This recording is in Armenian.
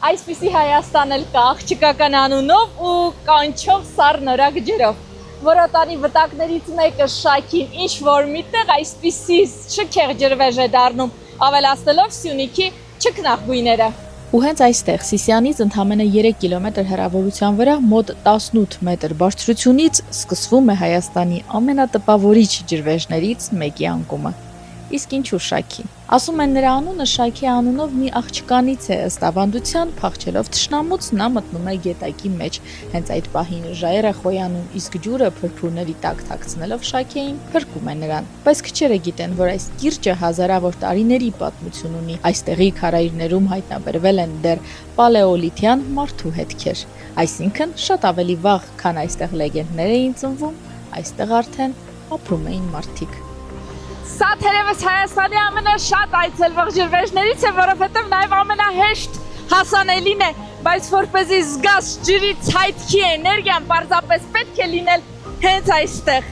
Այսպիսի Հայաստան էլ կա աղջկական անունով ու կանչող սառ նորակ ջրով։ Որոտանի վտակներից մեկը Շաքին ինչ որ միտեղ այսպիսի շքեղ ջրվեժ է դառնում, ավելացնելով Սյունիքի չքնաղ գույները։ Ու հենց այստեղ Սիսյանից ընդամենը 3 կիլոմետր հեռավորության վրա մոտ 18 մետր բարձրությունից սկսվում է Հայաստանի ամենատպավորիչ ջրվեժներից մեկի անկումը։ Իսկ ինչու Շաքի։ Ասում են նրա անունը Շաքի անունով մի աղջկանից է, ըստ ավանդության, փախչելով թշնամուց նա մտնում է գետակի մեջ։ Հենց այդ պահին ժայռ է խոյանում, իսկ ջուրը փրփուրների տակ թաքցնելով Շաքեին փրկում է նրան։ Բայց քչերը գիտեն, որ այս կիրճը հազարավոր տարիների պատմություն ունի։ Այստեղի քարայրներում հայտնաբերվել են դեռ պալեոլիթյան մարդու հետքեր։ Այսինքն շատ ավելի վաղ, քան այստեղ լեգենդներ էին ծնվում, այստեղ արդեն ապրում էին մարդիկ։ Սա թերևս Հայաստանի ամենաշատ այցելվող ջրվեժներից է, որովհետև նաև ամենահեշտ հասանելին է, բայց որպեսզի զգաս ջրի ցայտքի էներգիան, պարզապես պետք է լինել հենց այստեղ։